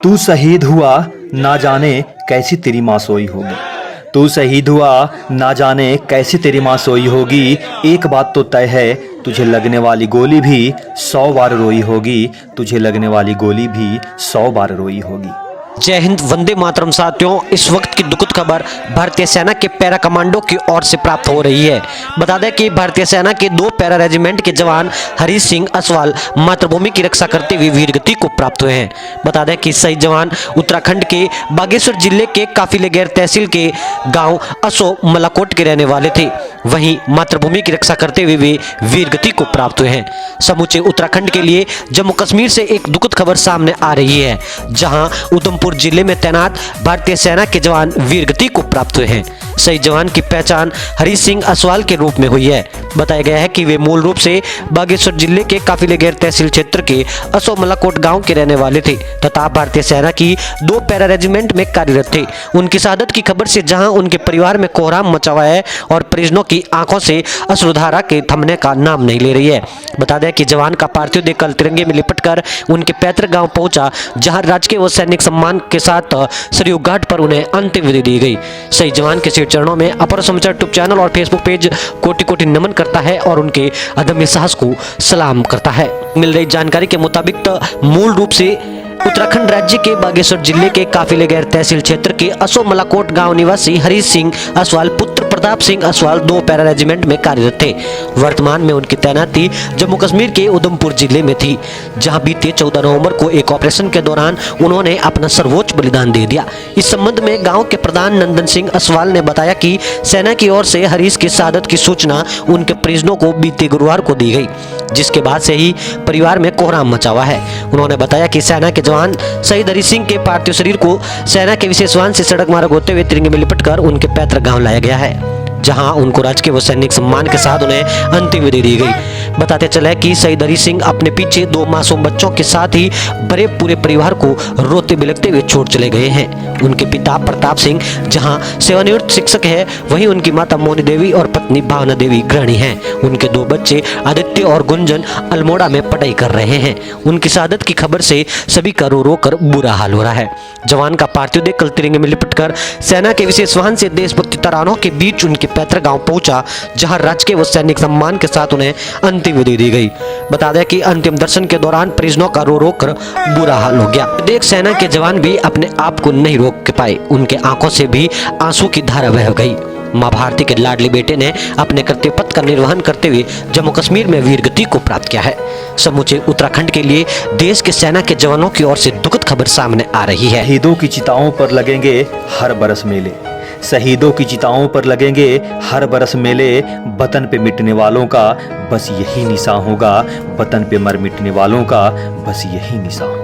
तू शहीद हुआ ना जाने कैसी तेरी माँ सोई होगी। तू शहीद हुआ ना जाने कैसी तेरी माँ सोई होगी। एक बात तो तय है, तुझे लगने वाली गोली भी 100 बार रोई होगी। तुझे लगने वाली गोली भी 100 बार रोई होगी। जय हिंद, वंदे मातरम। साथियों, इस वक्त की दुखद खबर भारतीय सेना के पैरा कमांडो की ओर से प्राप्त हो रही है। बता दें कि भारतीय सेना के 2 पैरा रेजिमेंट के जवान हरीश सिंह असवाल मातृभूमि की रक्षा करते हुए वीरगति को प्राप्त हुए हैं। बता दें कि शहीद जवान उत्तराखंड के बागेश्वर जिले के काफिले गैर तहसील के गांव असो मलाकोट के रहने वाले थे। वहीं मातृभूमि की रक्षा करते हुए वे वीरगति को प्राप्त हुए हैं। समूचे उत्तराखंड के लिए जम्मू कश्मीर से एक दुखद खबर सामने आ रही है, जहां उधमपुर जिले में तैनात भारतीय सेना के जवान वीरगति को प्राप्त हुए हैं। शहीद जवान की पहचान हरीश सिंह असवाल के रूप में हुई है। बताया गया है कि वे मूल रूप से बागेश्वर जिले के काफिले गैर तहसील क्षेत्र के असो मलाकोट गांव के रहने वाले थे तथा भारतीय सेना की 2 पैरा रेजिमेंट में कार्यरत थे। उनकी शहादत की खबर से जहां उनके परिवार में कोहराम मचा हुआ है और परिजनों की आंखों से अश्रुधारा के थमने का नाम नहीं ले रही है। बता दें कि जवान का पार्थिव देह कल तिरंगे में लिपटकर उनके पैतृक गांव पहुंचा, जहां राजकीय व सैनिक सम्मान के साथ सरयू घाट पर उन्हें अंतिम विधि दी गई। शहीद जवान के चरणों में अपर समाचार यूट्यूब चैनल और फेसबुक पेज कोटि कोटि नमन करता है और उनके अदम्य साहस को सलाम करता है। मिल रही जानकारी के मुताबिक मूल रूप से उत्तराखंड राज्य के बागेश्वर जिले के काफिले गैर तहसील क्षेत्र के असो मलाकोट गांव निवासी हरीश सिंह असवाल पुत्र प्रताप सिंह असवाल 2 पैरा रेजिमेंट में कार्यरत थे। वर्तमान में उनकी तैनाती जम्मू कश्मीर के उधमपुर जिले में थी, जहां बीते 14 नवंबर को एक ऑपरेशन के दौरान उन्होंने अपना सर्वोच्च बलिदान दे दिया। इस संबंध में गांव के प्रधान नंदन सिंह असवाल ने बताया कि सेना की ओर से हरीश की शहादत की सूचना उनके परिजनों को बीते गुरुवार को दी गई, जिसके बाद से ही परिवार में कोहराम मचा हुआ है। उन्होंने बताया कि सेना के जवान शहीद हरीश सिंह के पार्थिव शरीर को सेना के विशेष वाहन से सड़क मार्ग होते हुए तिरंगे में लिपटकर उनके पैतृक गांव लाया गया है, जहां उनको राजकीय व सैनिक सम्मान के साथ उन्हें अंतिम विधि दी गई। बताते चले कि शहीद हरीश सिंह अपने पीछे 2 मासूम बच्चों के साथ ही बड़े पूरे परिवार को रोते बिलखते हुए छोड़ चले गए हैं। उनके पिता प्रताप सिंह जहां सेवानिवृत्त शिक्षक है, वहीं उनकी माता मोनी देवी और पत्नी भावना देवी गृहिणी हैं। उनके 2 बच्चे आदित्य और गुंजन अल्मोड़ा में पढ़ाई कर रहे हैं। उनकी शहादत की खबर से सभी का रो रो कर बुरा हाल हो रहा है। जवान का पार्थिव देह कल तिरंगे में लिपटकर सेना के विशेष वाहन से देशभक्ति तरानों के बीच उनके पैतृक गांव पहुंचा, जहां राजकीय व सैनिक सम्मान के साथ उन्हें अंतिम विधि दी गई। बता दें कि अंतिम दर्शन के दौरान परिजनों का रो रो कर बुरा हाल हो गया। देख सेना के जवान भी अपने आप को नहीं रोक पाए, उनके आंखों से भी आंसू की धारा बह गई। मां भारती के लाडले बेटे ने अपने कर्तव्य पथ का निर्वहन करते हुए जम्मू कश्मीर में वीरगति को प्राप्त किया है। समूचे उत्तराखंड के लिए देश के सेना के जवानों की ओर से दुखद खबर सामने आ रही है। शहीदों की चिताओं पर लगेंगे हर बरस मेले। शहीदों की चिताओं पर लगेंगे हर बरस मेले। वतन पे मिटने वालों का बस यही निशान होगा। वतन पे मर मिटने वालों का बस यही निशान।